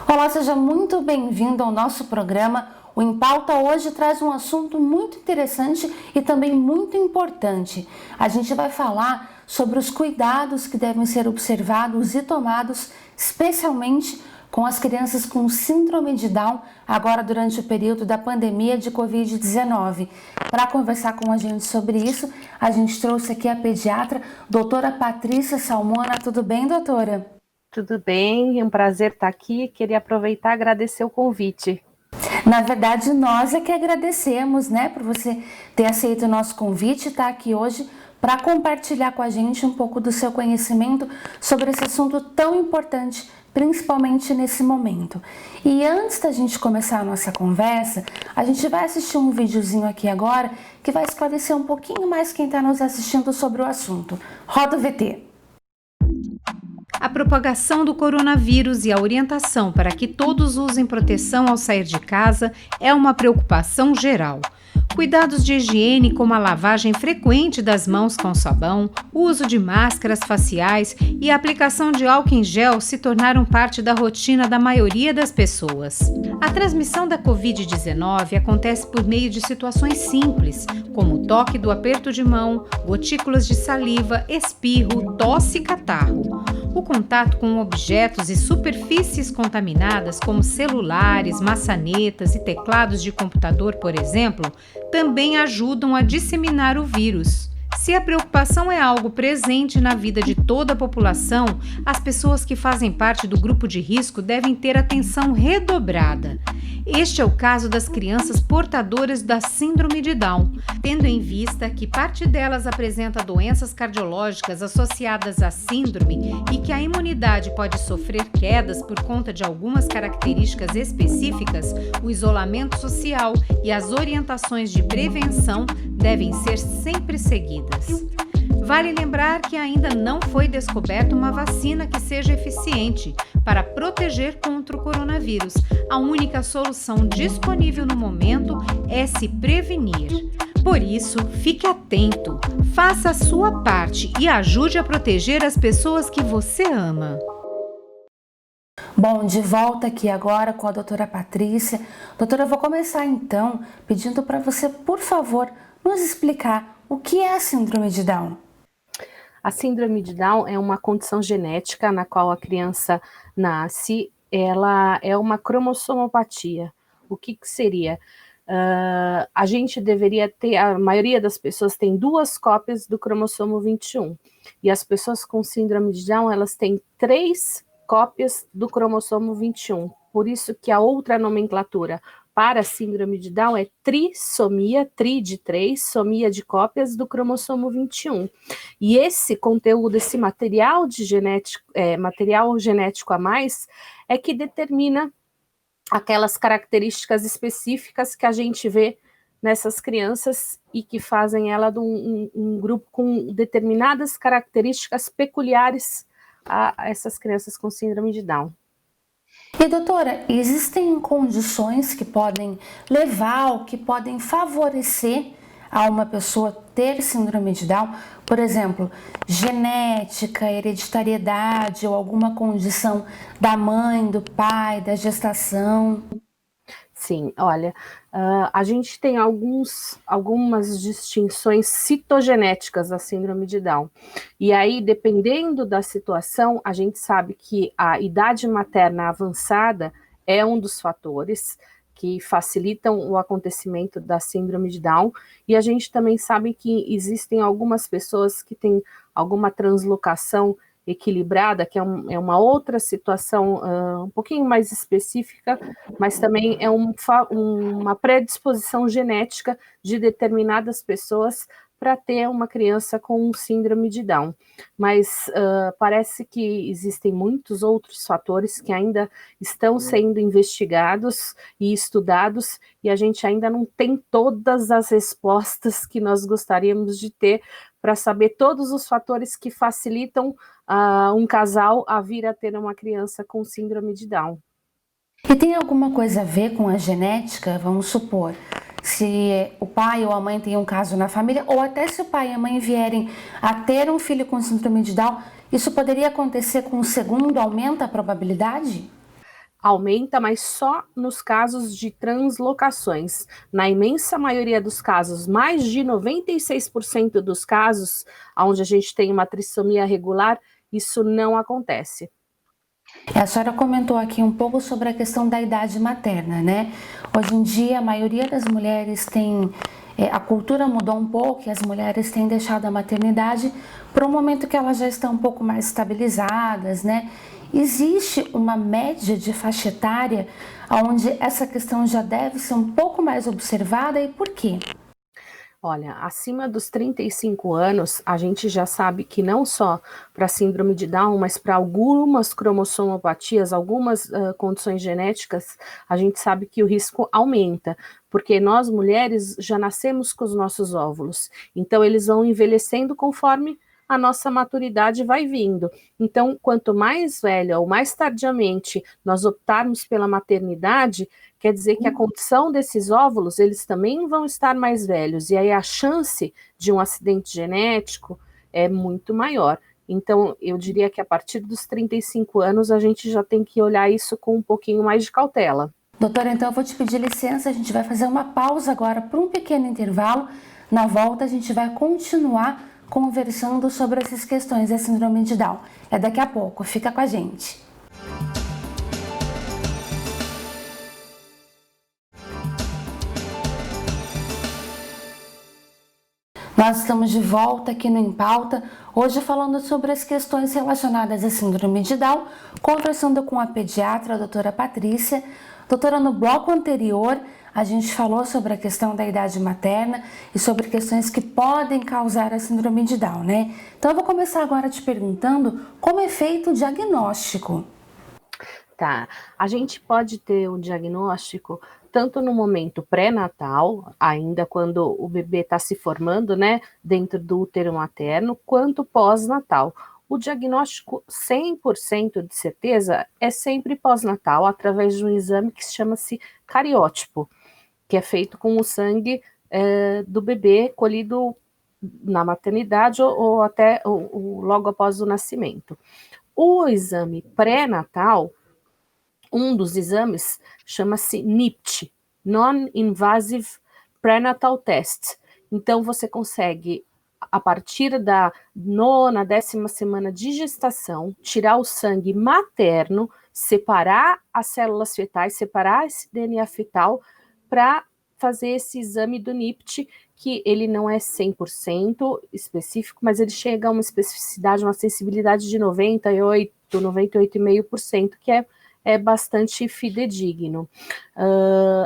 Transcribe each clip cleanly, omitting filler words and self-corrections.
Olá, seja muito bem-vindo ao nosso programa. O Em Pauta hoje traz um assunto muito interessante e também muito importante. A gente vai falar sobre os cuidados que devem ser observados e tomados, especialmente com as crianças com síndrome de Down, agora durante o período da pandemia de Covid-19. Para conversar com a gente sobre isso, a gente trouxe aqui a pediatra, doutora Patrícia Salmona. Tudo bem, doutora? Tudo bem, é um prazer estar aqui. Queria aproveitar e agradecer o convite. Na verdade, nós é que agradecemos, por você ter aceito o nosso convite e estar aqui hoje para compartilhar com a gente um pouco do seu conhecimento sobre esse assunto tão importante, principalmente nesse momento. E antes da gente começar a nossa conversa, a gente vai assistir um videozinho aqui agora que vai esclarecer um pouquinho mais quem está nos assistindo sobre o assunto. Roda o VT. A propagação do coronavírus e a orientação para que todos usem proteção ao sair de casa é uma preocupação geral. Cuidados de higiene, como a lavagem frequente das mãos com sabão, o uso de máscaras faciais e a aplicação de álcool em gel se tornaram parte da rotina da maioria das pessoas. A transmissão da Covid-19 acontece por meio de situações simples, como o toque do aperto de mão, gotículas de saliva, espirro, tosse e catarro. O contato com objetos e superfícies contaminadas, como celulares, maçanetas e teclados de computador, por exemplo, também ajudam a disseminar o vírus. Se a preocupação é algo presente na vida de toda a população, as pessoas que fazem parte do grupo de risco devem ter atenção redobrada. Este é o caso das crianças portadoras da síndrome de Down, tendo em vista que parte delas apresenta doenças cardiológicas associadas à síndrome e que a imunidade pode sofrer quedas por conta de algumas características específicas, o isolamento social e as orientações de prevenção devem ser sempre seguidas. Vale lembrar que ainda não foi descoberta uma vacina que seja eficiente para proteger contra o coronavírus. A única solução disponível no momento é se prevenir. Por isso, fique atento, faça a sua parte e ajude a proteger as pessoas que você ama. Bom, de volta aqui agora com a doutora Patrícia. Doutora, eu vou começar então pedindo para você, por favor, nos explicar o que é a síndrome de Down. A síndrome de Down é uma condição genética na qual a criança nasce, ela é uma cromossomopatia. O que seria? A gente deveria ter, a maioria das pessoas tem 2 cópias do cromossomo 21, e as pessoas com síndrome de Down, elas têm 3 cópias do cromossomo 21, por isso que a outra nomenclatura para a síndrome de Down é trissomia, tri de 3, somia de cópias do cromossomo 21. E esse conteúdo, esse material genético a mais, é que determina aquelas características específicas que a gente vê nessas crianças e que fazem ela de um grupo com determinadas características peculiares a essas crianças com síndrome de Down. E doutora, existem condições que podem levar ou que podem favorecer a uma pessoa ter síndrome de Down? Por exemplo, genética, hereditariedade ou alguma condição da mãe, do pai, da gestação? Sim, olha, a gente tem algumas distinções citogenéticas da síndrome de Down. E aí, dependendo da situação, a gente sabe que a idade materna avançada é um dos fatores que facilitam o acontecimento da síndrome de Down. E a gente também sabe que existem algumas pessoas que têm alguma translocação equilibrada, que é uma outra situação um pouquinho mais específica, mas também é uma predisposição genética de determinadas pessoas para ter uma criança com síndrome de Down. Mas parece que existem muitos outros fatores que ainda estão sendo investigados e estudados, e a gente ainda não tem todas as respostas que nós gostaríamos de ter para saber todos os fatores que facilitam um casal a vir a ter uma criança com síndrome de Down. E tem alguma coisa a ver com a genética? Vamos supor, se o pai ou a mãe tem um caso na família, ou até se o pai e a mãe vierem a ter um filho com síndrome de Down, isso poderia acontecer com o segundo? Aumenta a probabilidade? aumenta, mas só nos casos de translocações. Na imensa maioria dos casos, mais de 96% dos casos onde a gente tem uma trissomia regular, isso não acontece. A senhora comentou aqui um pouco sobre a questão da idade materna, né? Hoje em dia, a maioria das mulheres tem. A cultura mudou um pouco e as mulheres têm deixado a maternidade para um momento que elas já estão um pouco mais estabilizadas, né? Existe uma média de faixa etária onde essa questão já deve ser um pouco mais observada e por quê? Olha, acima dos 35 anos, a gente já sabe que não só para síndrome de Down, mas para algumas cromossomopatias, algumas condições genéticas, a gente sabe que o risco aumenta, porque nós mulheres já nascemos com os nossos óvulos, então eles vão envelhecendo conforme a nossa maturidade vai vindo. Então, quanto mais velha ou mais tardiamente nós optarmos pela maternidade, quer dizer que a condição desses óvulos, eles também vão estar mais velhos, e aí a chance de um acidente genético é muito maior. Então, eu diria que a partir dos 35 anos, a gente já tem que olhar isso com um pouquinho mais de cautela. Doutora, então eu vou te pedir licença, a gente vai fazer uma pausa agora para um pequeno intervalo. Na volta, a gente vai continuar conversando sobre essas questões da síndrome de Down. É daqui a pouco, fica com a gente. Nós estamos de volta aqui no Em Pauta, hoje falando sobre as questões relacionadas à síndrome de Down, conversando com a pediatra, a doutora Patrícia. Doutora, no bloco anterior, a gente falou sobre a questão da idade materna e sobre questões que podem causar a síndrome de Down, né? Então eu vou começar agora te perguntando como é feito o diagnóstico. Tá, a gente pode ter o diagnóstico tanto no momento pré-natal, ainda quando o bebê está se formando, né, dentro do útero materno, quanto pós-natal. O diagnóstico 100% de certeza é sempre pós-natal, através de um exame que chama-se cariótipo, que é feito com o sangue do bebê colhido na maternidade ou até logo após o nascimento. O exame pré-natal, um dos exames chama-se NIPT, Non-Invasive Prenatal Test. Então, você consegue, a partir da 9ª, 10ª semana de gestação, tirar o sangue materno, separar as células fetais, separar esse DNA fetal, para fazer esse exame do NIPT, que ele não é 100% específico, mas ele chega a uma especificidade, uma sensibilidade de 98, 98,5%, que é bastante fidedigno.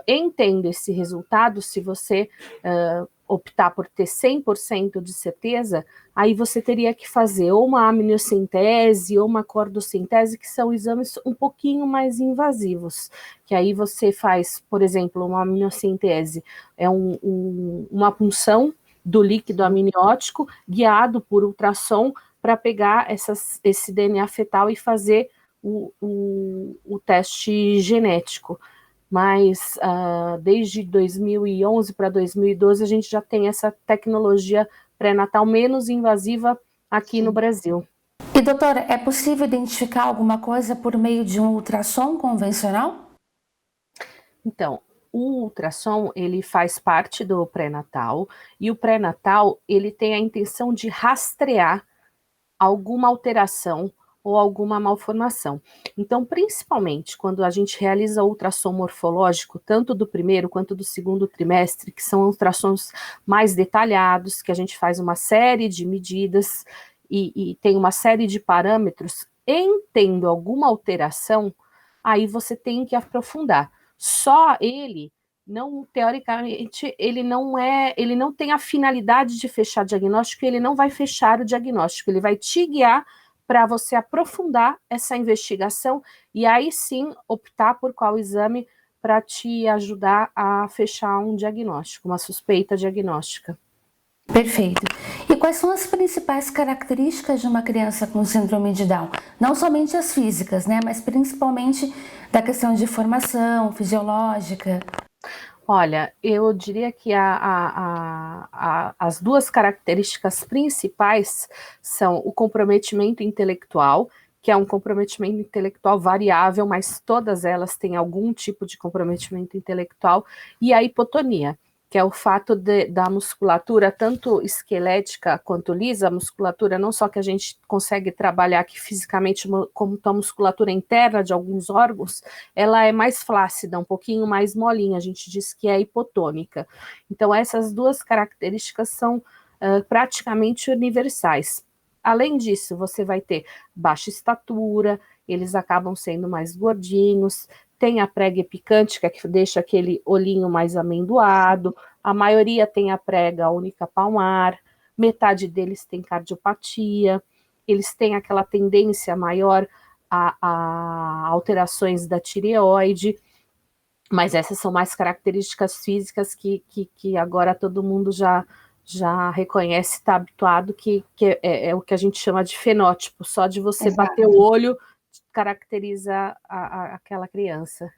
Entendo esse resultado, se você optar por ter 100% de certeza, aí você teria que fazer ou uma amniocentese ou uma cordocentese, que são exames um pouquinho mais invasivos, que aí você faz, por exemplo, uma amniocentese, é uma punção do líquido amniótico guiado por ultrassom para pegar esse DNA fetal e fazer o teste genético. Mas desde 2011 para 2012 a gente já tem essa tecnologia pré-natal menos invasiva aqui no Brasil. E doutora, é possível identificar alguma coisa por meio de um ultrassom convencional? Então, o ultrassom, ele faz parte do pré-natal, e o pré-natal, ele tem a intenção de rastrear alguma alteração ou alguma malformação. Então, principalmente quando a gente realiza o ultrassom morfológico, tanto do primeiro quanto do segundo trimestre, que são ultrassons mais detalhados, que a gente faz uma série de medidas e tem uma série de parâmetros, tendo alguma alteração, aí você tem que aprofundar. Só ele não, teoricamente, ele não tem a finalidade de fechar diagnóstico, ele não vai fechar o diagnóstico, ele vai te guiar para você aprofundar essa investigação e aí sim optar por qual exame para te ajudar a fechar um diagnóstico, uma suspeita diagnóstica. Perfeito. E quais são as principais características de uma criança com síndrome de Down? Não somente as físicas, né, mas principalmente da questão de formação fisiológica. Olha, eu diria que as duas características principais são o comprometimento intelectual, que é um comprometimento intelectual variável, mas todas elas têm algum tipo de comprometimento intelectual, e a hipotonia, que é o fato da musculatura, tanto esquelética quanto lisa, a musculatura não só que a gente consegue trabalhar aqui fisicamente, como a musculatura interna de alguns órgãos, ela é mais flácida, um pouquinho mais molinha, a gente diz que é hipotônica. Então, essas duas características são praticamente universais. Além disso, você vai ter baixa estatura, eles acabam sendo mais gordinhos, tem a prega epicântica, que deixa aquele olhinho mais amendoado, a maioria tem a prega única palmar, metade deles tem cardiopatia, eles têm aquela tendência maior a alterações da tireoide, mas essas são mais características físicas que agora todo mundo já reconhece, está habituado, que é o que a gente chama de fenótipo, só de você bater o olho caracteriza aquela criança.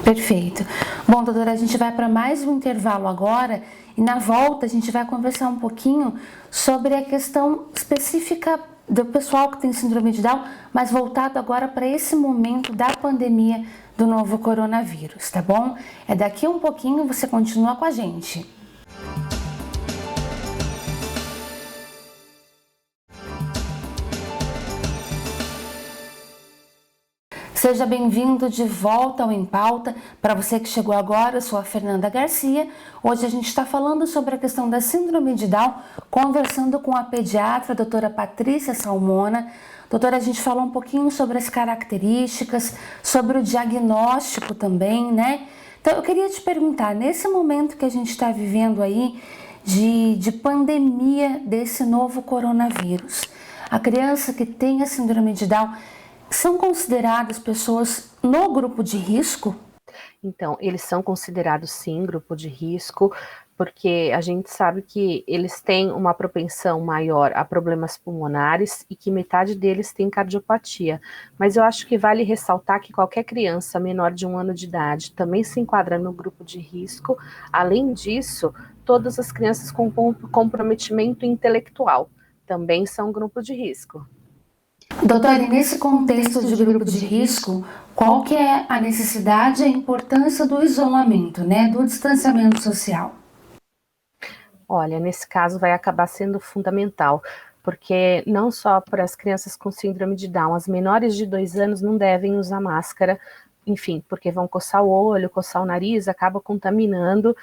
Perfeito. Bom, doutora, a gente vai para mais um intervalo agora e na volta a gente vai conversar um pouquinho sobre a questão específica do pessoal que tem síndrome de Down, mas voltado agora para esse momento da pandemia do novo coronavírus, tá bom? É daqui um pouquinho, você continua com a gente. Seja bem-vindo de volta ao Em Pauta. Para você que chegou agora, eu sou a Fernanda Garcia. Hoje a gente está falando sobre a questão da síndrome de Down, conversando com a pediatra, a doutora Patrícia Salmona. Doutora, a gente falou um pouquinho sobre as características, sobre o diagnóstico também, né? Então, eu queria te perguntar, nesse momento que a gente está vivendo aí de pandemia desse novo coronavírus, a criança que tem a síndrome de Down são consideradas pessoas no grupo de risco? Então, eles são considerados sim grupo de risco, porque a gente sabe que eles têm uma propensão maior a problemas pulmonares e que metade deles tem cardiopatia. Mas eu acho que vale ressaltar que qualquer criança menor de 1 ano de idade também se enquadra no grupo de risco. Além disso, todas as crianças com comprometimento intelectual também são grupo de risco. Doutora, e nesse contexto de grupo de risco, qual que é a necessidade e a importância do isolamento, né, do distanciamento social? Olha, nesse caso vai acabar sendo fundamental, porque não só para as crianças com síndrome de Down, as menores de 2 anos não devem usar máscara, enfim, porque vão coçar o olho, coçar o nariz, acaba contaminando.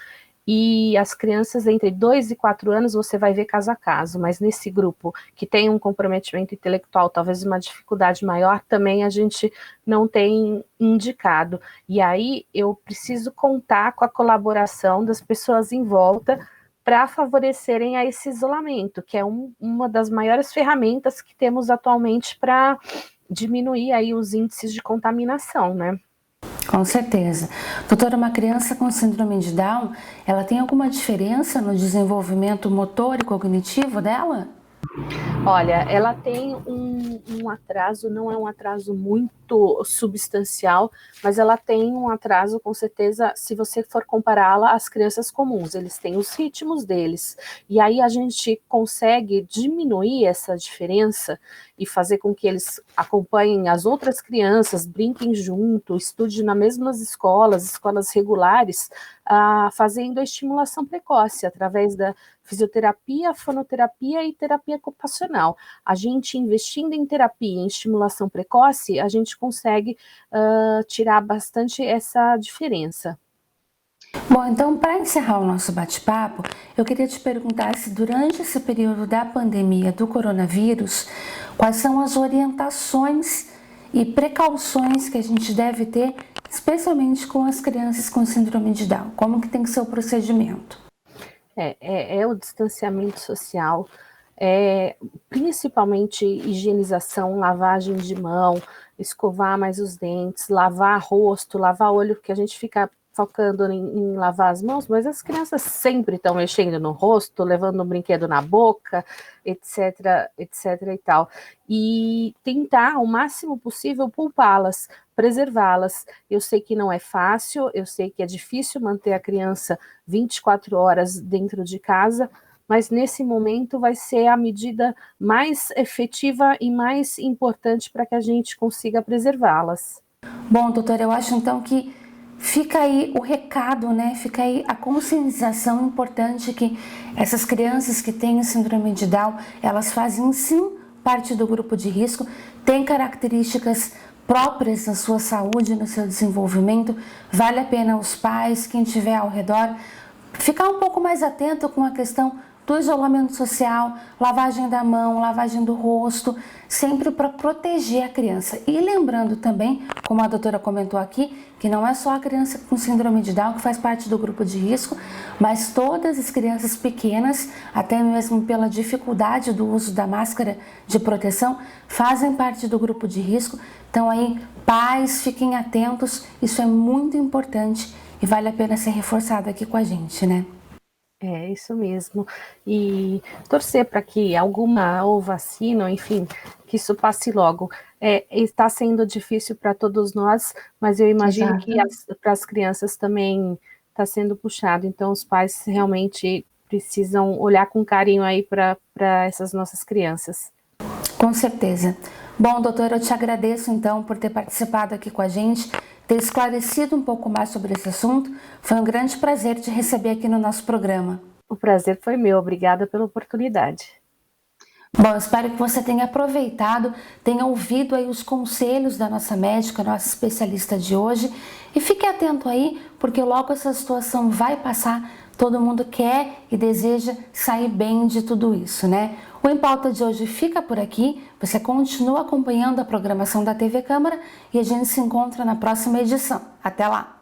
E as crianças entre 2 e 4 anos você vai ver caso a caso, mas nesse grupo que tem um comprometimento intelectual, talvez uma dificuldade maior, também a gente não tem indicado. E aí eu preciso contar com a colaboração das pessoas em volta para favorecerem a esse isolamento, que é uma das maiores ferramentas que temos atualmente para diminuir aí os índices de contaminação, né? Com certeza. Doutora, uma criança com síndrome de Down, ela tem alguma diferença no desenvolvimento motor e cognitivo dela? Olha, ela tem um atraso, não é um atraso muito substancial, mas ela tem um atraso, com certeza, se você for compará-la às crianças comuns, eles têm os ritmos deles, e aí a gente consegue diminuir essa diferença e fazer com que eles acompanhem as outras crianças, brinquem junto, estudem nas mesmas escolas regulares, fazendo a estimulação precoce, através da fisioterapia, fonoterapia e terapia ocupacional. A gente investindo em terapia, em estimulação precoce, a gente consegue tirar bastante essa diferença. Bom, então, para encerrar o nosso bate-papo, eu queria te perguntar se durante esse período da pandemia do coronavírus, quais são as orientações e precauções que a gente deve ter, especialmente com as crianças com síndrome de Down? Como que tem que ser o procedimento? É o distanciamento social, principalmente higienização, lavagem de mão, escovar mais os dentes, lavar rosto, lavar olho, porque a gente fica focando em lavar as mãos, mas as crianças sempre estão mexendo no rosto, levando um brinquedo na boca, etc, etc e tal. E tentar, o máximo possível, poupá-las, preservá-las. Eu sei que não é fácil, eu sei que é difícil manter a criança 24 horas dentro de casa, mas nesse momento vai ser a medida mais efetiva e mais importante para que a gente consiga preservá-las. Bom, doutora, eu acho então que fica aí o recado, né? Fica aí a conscientização importante que essas crianças que têm síndrome de Down, elas fazem sim parte do grupo de risco, têm características próprias na sua saúde, no seu desenvolvimento. Vale a pena os pais, quem estiver ao redor, ficar um pouco mais atento com a questão do isolamento social, lavagem da mão, lavagem do rosto, sempre para proteger a criança. E lembrando também, como a doutora comentou aqui, que não é só a criança com síndrome de Down que faz parte do grupo de risco, mas todas as crianças pequenas, até mesmo pela dificuldade do uso da máscara de proteção, fazem parte do grupo de risco. Então aí, pais, fiquem atentos, isso é muito importante e vale a pena ser reforçado aqui com a gente, né? É, isso mesmo. E torcer para que alguma ou vacina, ou enfim, que isso passe logo. Está sendo difícil para todos nós, mas eu imagino que para as crianças também está sendo puxado. Então, os pais realmente precisam olhar com carinho aí para essas nossas crianças. Com certeza. Bom, doutora, eu te agradeço então por ter participado aqui com a gente, ter esclarecido um pouco mais sobre esse assunto. Foi um grande prazer te receber aqui no nosso programa. O prazer foi meu, obrigada pela oportunidade. Bom, espero que você tenha aproveitado, tenha ouvido aí os conselhos da nossa médica, nossa especialista de hoje, e fique atento aí, porque logo essa situação vai passar. Todo mundo quer e deseja sair bem de tudo isso, né? O Em Pauta de hoje fica por aqui. Você continua acompanhando a programação da TV Câmara e a gente se encontra na próxima edição. Até lá!